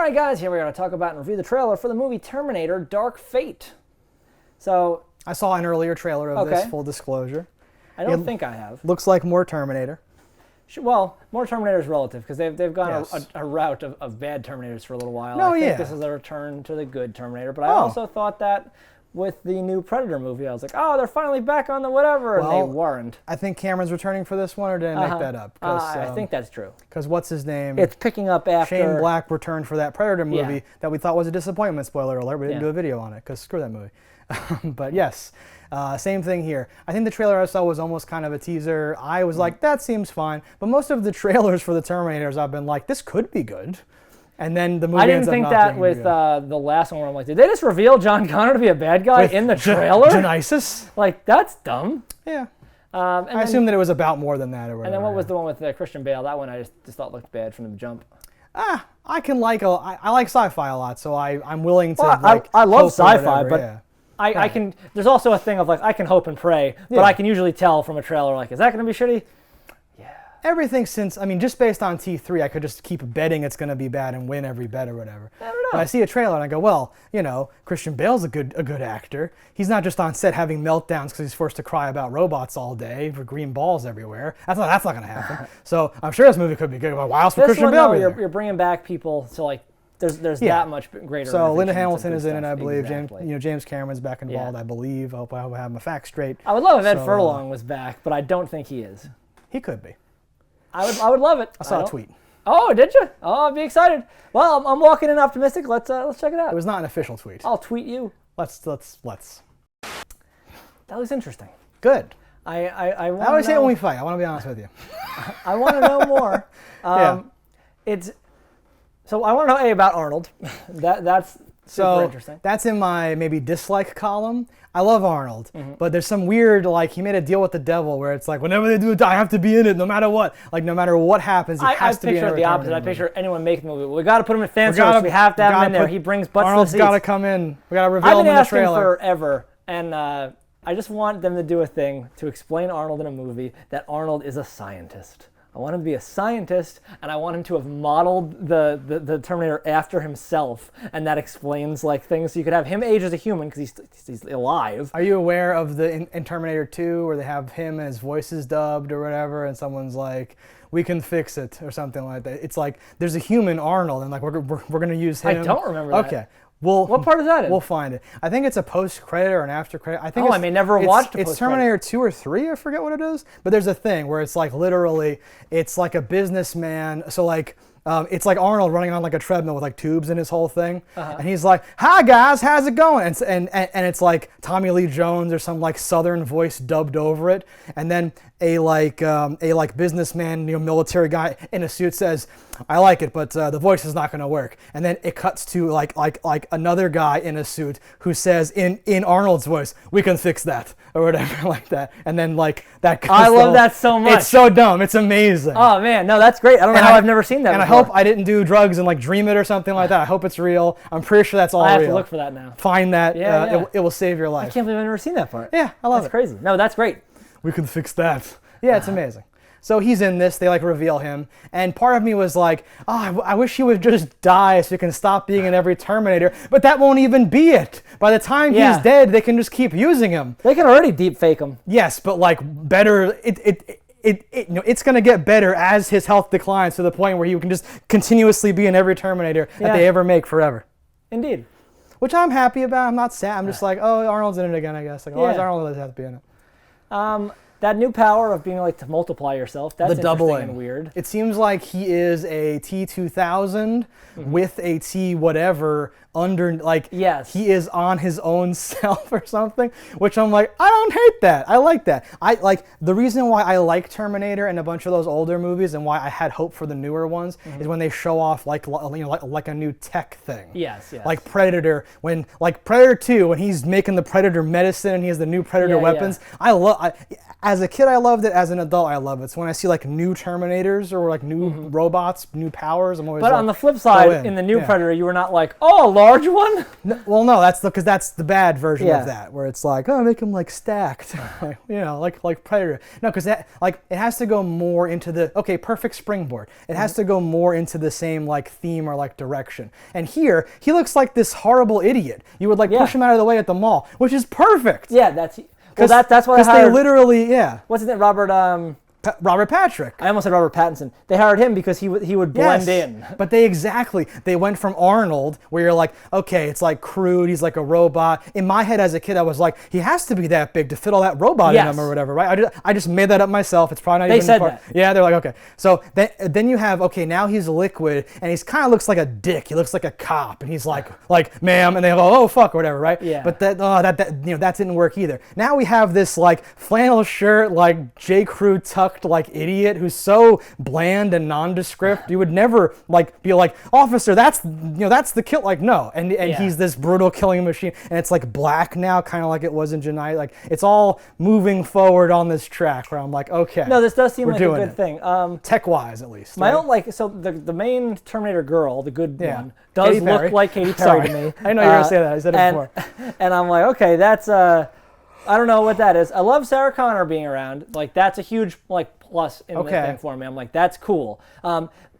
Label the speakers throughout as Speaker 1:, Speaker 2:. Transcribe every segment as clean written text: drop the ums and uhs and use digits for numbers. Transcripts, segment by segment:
Speaker 1: All right, guys, here we are to talk about and review the trailer for the movie Terminator Dark Fate. So
Speaker 2: I saw an earlier trailer of this, full disclosure.
Speaker 1: I don't think I have.
Speaker 2: Looks like more Terminator.
Speaker 1: Well, more Terminator is relative because they've gone a route of bad Terminators for a little while.
Speaker 2: No,
Speaker 1: I think this is a return to the good Terminator. But I also thought that with the new Predator movie, I was like, oh, they're finally back on the whatever, and they weren't.
Speaker 2: I think Cameron's returning for this one, or did I make that up?
Speaker 1: I think that's true.
Speaker 2: Because what's his name?
Speaker 1: It's picking up after...
Speaker 2: Shane Black returned for that Predator movie that we thought was a disappointment. Spoiler alert, we didn't do a video on it, because screw that movie. But yes, same thing here. I think the trailer I saw was almost kind of a teaser. I was like, that seems fine. But most of the trailers for the Terminators, I've been like, this could be good. And then the movie ends up not being good. I didn't think
Speaker 1: that with the last one where I'm like, did they just reveal John Connor to be a bad guy in the trailer?
Speaker 2: Genesis?
Speaker 1: Like, that's dumb.
Speaker 2: Yeah. I assumed that it was about more than that or whatever.
Speaker 1: And then what was the one with Christian Bale? That one I just thought looked bad from the jump.
Speaker 2: I like sci-fi a lot, so I'm willing to
Speaker 1: I love sci-fi, but
Speaker 2: yeah.
Speaker 1: I can. There's also a thing of like I can hope and pray, but I can usually tell from a trailer like, is that going to be shitty? Yeah.
Speaker 2: Everything since just based on T3, I could just keep betting it's going to be bad and win every bet or whatever.
Speaker 1: I don't know.
Speaker 2: But I see a trailer and I go, well, Christian Bale's a good actor. He's not just on set having meltdowns because he's forced to cry about robots all day for green balls everywhere. That's not going to happen. So I'm sure this movie could be good. But why else would Christian Bale be there? You're
Speaker 1: bringing back people to like. There's that much greater.
Speaker 2: So Linda Hamilton is in it, I believe. Exactly. James Cameron's back involved, I believe. I hope I have my facts straight.
Speaker 1: I would love if Ed Furlong was back, but I don't think he is.
Speaker 2: He could be.
Speaker 1: I would love it.
Speaker 2: I saw a tweet.
Speaker 1: Oh, did you? Oh, I'd be excited. Well, I'm walking in optimistic. Let's check it out.
Speaker 2: It was not an official tweet.
Speaker 1: I'll tweet you.
Speaker 2: Let's.
Speaker 1: That was interesting.
Speaker 2: Good.
Speaker 1: I
Speaker 2: always say it when we fight. I want to be honest with you.
Speaker 1: I want to know more. So I want to know about Arnold. That's super interesting.
Speaker 2: That's in my maybe dislike column. I love Arnold, but there's some weird, he made a deal with the devil where it's like, whenever they do it, I have to be in it no matter what. Like, no matter what happens, he has to be in it.
Speaker 1: I picture it the opposite. I picture anyone making the movie. We got to put him in fan service. We have to have him in there. He brings butts to the seats.
Speaker 2: Arnold's got to come in. We got to reveal him in the trailer.
Speaker 1: I've been asking forever, and I just want them to do a thing to explain Arnold in a movie that Arnold is a scientist. I want him to be a scientist, and I want him to have modeled the Terminator after himself, and that explains things. So you could have him age as a human because he's alive.
Speaker 2: Are you aware of in Terminator 2 where they have him and his voices dubbed or whatever, and someone's like, "We can fix it" or something like that? It's like there's a human Arnold, and we're gonna use him.
Speaker 1: I don't remember that.
Speaker 2: Okay.
Speaker 1: What part is that in?
Speaker 2: We'll find it. I think it's a post-credit or an after-credit.
Speaker 1: I may never watched
Speaker 2: It's Terminator 2 or 3, I forget what it is. But there's a thing where it's literally, it's like a businessman. So it's like Arnold running on a treadmill with tubes in his whole thing. And he's like, "Hi guys, how's it going?" And it's like Tommy Lee Jones or some southern voice dubbed over it. And then a businessman, military guy in a suit says, "I like it, but the voice is not going to work." And then it cuts to like another guy in a suit who says in Arnold's voice, "We can fix that," or whatever like that. And then that.
Speaker 1: I love that so much.
Speaker 2: It's so dumb. It's amazing.
Speaker 1: Oh man, no, that's great. I don't know how I've never seen that.
Speaker 2: And before. I hope I didn't do drugs and dream it or something like that. I hope it's real. I'm pretty sure that's all real.
Speaker 1: I have to look for that now.
Speaker 2: Find that. It will save your life.
Speaker 1: I can't believe I've never seen that part.
Speaker 2: Yeah, I love it.
Speaker 1: That's crazy. No, that's great.
Speaker 2: We can fix that. Yeah, it's amazing. So he's in this, they reveal him, and part of me was like, oh, I wish he would just die so he can stop being in every Terminator, but that won't even be it. By the time he's dead, they can just keep using him.
Speaker 1: They can already deep fake him.
Speaker 2: Yes, but better, it's going to get better as his health declines to the point where he can just continuously be in every Terminator that they ever make forever.
Speaker 1: Indeed.
Speaker 2: Which I'm happy about. I'm not sad. I'm just like, oh, Arnold's in it again, I guess. Why does Arnold have to be in it?
Speaker 1: That new power of being to multiply yourself, that's interesting and weird.
Speaker 2: It seems like he is a T-2000 with a T whatever under,
Speaker 1: yes.
Speaker 2: He is on his own self or something, which I'm like, I don't hate that. I like that. The reason why I like Terminator and a bunch of those older movies and why I had hope for the newer ones is when they show off like a new tech thing.
Speaker 1: Yes.
Speaker 2: Like Predator, Predator 2, when he's making the Predator medicine and he has the new Predator weapons.
Speaker 1: Yeah.
Speaker 2: As a kid, I loved it. As an adult, I love it. So when I see new Terminators or new robots, new powers, I'm always.
Speaker 1: But on the flip side, in the new Predator, you were not like, "Oh, large one?
Speaker 2: Well, no, because that's the bad version
Speaker 1: Yeah.
Speaker 2: of that, where it's like, oh, make them like stacked, like, you know, like Predator. No, because that like it has to go more into the perfect springboard. It has to go more into the same like theme or like direction. And here he looks like this horrible idiot. You would like push him out of the way at the mall, which is perfect.
Speaker 1: Yeah, that's what I hired.
Speaker 2: Because they literally
Speaker 1: What's his name? Robert
Speaker 2: Patrick.
Speaker 1: I almost said Robert Pattinson. They hired him because he would blend in.
Speaker 2: But they went from Arnold, where you're like, okay, it's like crude, he's like a robot. In my head as a kid, I was like, he has to be that big to fit all that robot in him or whatever, right? I just made that up myself. It's probably not even
Speaker 1: said that.
Speaker 2: Yeah, they're like, okay. So then you have, okay, now he's liquid, and he's kind of looks like a dick. He looks like a cop, and he's like, ma'am, and they go, oh, fuck, or whatever, right?
Speaker 1: Yeah.
Speaker 2: But that didn't work either. Now we have this like flannel shirt, like J. Crew tucked like idiot who's so bland and nondescript. You would never like be like, officer, that's the kill. Like, no, and he's this brutal killing machine, and it's like black now, kind of like it was in Janai. Like, it's all moving forward on this track where I'm like, okay,
Speaker 1: No, this does seem like a good thing.
Speaker 2: Tech wise, at least.
Speaker 1: My
Speaker 2: right?
Speaker 1: own the main Terminator girl, the good one, does
Speaker 2: Katy
Speaker 1: look
Speaker 2: Perry.
Speaker 1: like Katy Perry to me.
Speaker 2: I know you were gonna say that. I said it before.
Speaker 1: And I'm like, okay, that's I don't know what that is. I love Sarah Connor being around. Like, that's a huge like plus in the thing for me. I'm like, that's cool.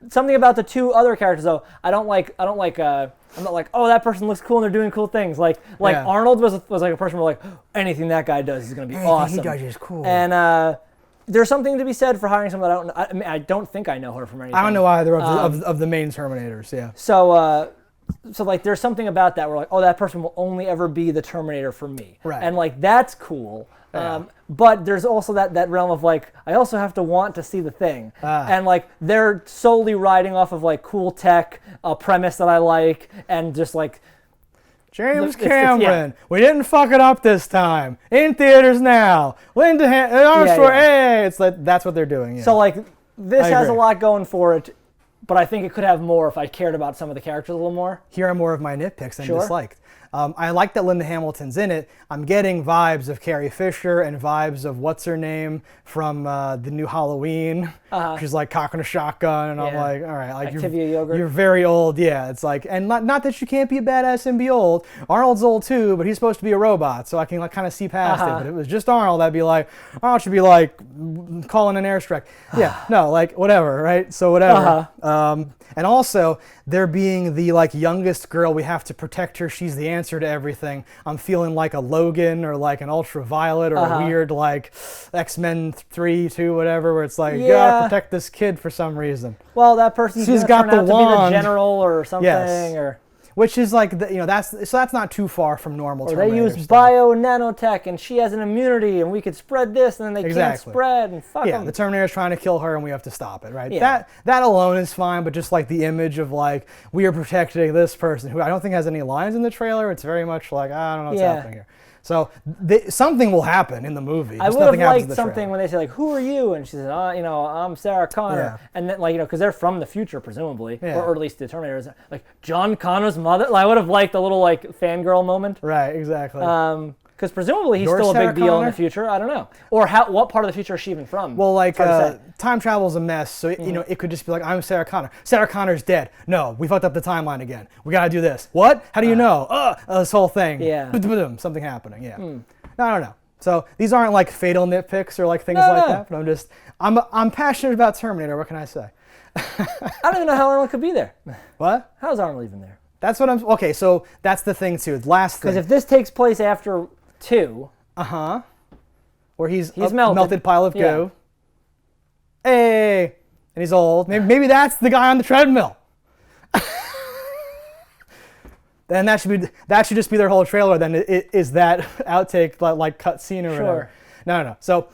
Speaker 1: Something about the two other characters though, I'm not like, oh, that person looks cool and they're doing cool things. Like Arnold was like a person where like, anything that guy does is gonna be awesome.
Speaker 2: He does is cool.
Speaker 1: And there's something to be said for hiring someone that I don't think I know her from anything.
Speaker 2: I don't know either of the main Terminators. Yeah.
Speaker 1: So like there's something about that where like, oh, that person will only ever be the Terminator for me.
Speaker 2: Right.
Speaker 1: And like that's cool.
Speaker 2: Yeah.
Speaker 1: But there's also that realm of like, I also have to want to see the thing. And like they're solely riding off of like cool tech, a premise that I like, and just like
Speaker 2: James Cameron, we didn't fuck it up this time. In theaters now. Linda Armstrong, hey, it's like that's what they're doing. Yeah.
Speaker 1: So like this has a lot going for it, but I think it could have more if I cared about some of the characters a little more.
Speaker 2: Here are more of my nitpicks I disliked. I like that Linda Hamilton's in it. I'm getting vibes of Carrie Fisher and vibes of what's her name from the new Halloween. She's like cocking a shotgun, and I'm like, all right, like
Speaker 1: Activia yogurt.
Speaker 2: You're very old, yeah. It's like, and not that you can't be a badass and be old. Arnold's old too, but he's supposed to be a robot, so I can like kind of see past it. But if it was just Arnold, I'd be like, Arnold should be like calling an airstrike. Yeah, no, like whatever, right? So whatever. And also, there being the like youngest girl, we have to protect her. She's the answer to everything. I'm feeling like a Logan or like an Ultraviolet or a weird like X-Men 3, 2, whatever, where it's like, you gotta protect this kid for some reason.
Speaker 1: Well, that person's
Speaker 2: She's
Speaker 1: got
Speaker 2: got the
Speaker 1: to
Speaker 2: wand.
Speaker 1: be the general or something, or
Speaker 2: which is like that's not too far from normal.
Speaker 1: Or they use
Speaker 2: stuff.
Speaker 1: bio nanotech, and she has an immunity, and we could spread this, and then they can't spread, and fuck them.
Speaker 2: The Terminator's trying to kill her, and we have to stop it, right?
Speaker 1: Yeah.
Speaker 2: That alone is fine, but just like the image of like we are protecting this person who I don't think has any lines in the trailer. It's very much like I don't know what's happening here. So something will happen in the movie.
Speaker 1: I would have liked something when they say like, "Who are you?" and she says, I'm Sarah Connor," and then like because they're from the future presumably, or at least the Terminators. Like John Connor's mother. Like, I would have liked a little like fangirl moment.
Speaker 2: Right. Exactly.
Speaker 1: Because presumably he's still a big deal in the future. I don't know. Or what part of the future is she even from?
Speaker 2: Well, like time travel's a mess, so it could just be like, I'm Sarah Connor. Sarah Connor's dead. No, we fucked up the timeline again. We gotta do this. What? How do you know? This whole thing.
Speaker 1: Yeah.
Speaker 2: Something happening. Yeah. No, I don't know. So these aren't like fatal nitpicks or like things like that. But I'm passionate about Terminator. What can I say?
Speaker 1: I don't even know how Arnold could be there.
Speaker 2: What?
Speaker 1: How's Arnold even there?
Speaker 2: That's what I'm. Okay, so that's the thing too. Last thing.
Speaker 1: Because if this takes place after 2.
Speaker 2: Where he's melted pile of goo. Hey, and he's old. Maybe that's the guy on the treadmill. Then that should just be their whole trailer. Then is that outtake like cut scene or whatever? No. So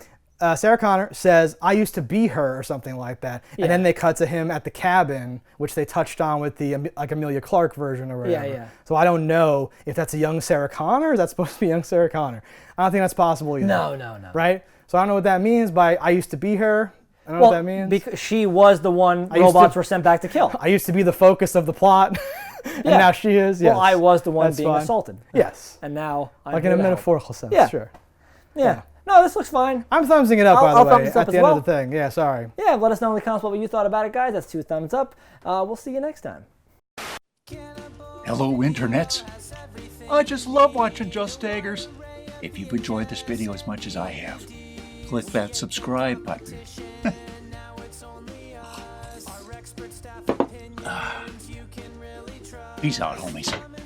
Speaker 2: Sarah Connor says, "I used to be her," or something like that, and then they cut to him at the cabin, which they touched on with the like Emilia Clarke version or whatever.
Speaker 1: Yeah.
Speaker 2: So I don't know if that's a young Sarah Connor or is that supposed to be young Sarah Connor. I don't think that's possible either.
Speaker 1: No.
Speaker 2: Right? So I don't know what that means by "I used to be her." I don't know what that means.
Speaker 1: Because she was the one robots were sent back to kill.
Speaker 2: I used to be the focus of the plot, and now she is. Yes.
Speaker 1: Well, I was the one being assaulted.
Speaker 2: Yes.
Speaker 1: And now I'm
Speaker 2: like in a metaphorical sense.
Speaker 1: Yeah.
Speaker 2: Sure.
Speaker 1: Yeah. No, this looks fine.
Speaker 2: I'm thumbsing it up, by the way,
Speaker 1: thumbs up
Speaker 2: at the end of the thing. Yeah, sorry.
Speaker 1: Yeah, let us know in the comments what you thought about it, guys. That's 2 thumbs up. We'll see you next time.
Speaker 3: Hello, internets. I just love watching JustDaggers. If you've enjoyed this video as much as I have, click that subscribe button. Peace out, homies.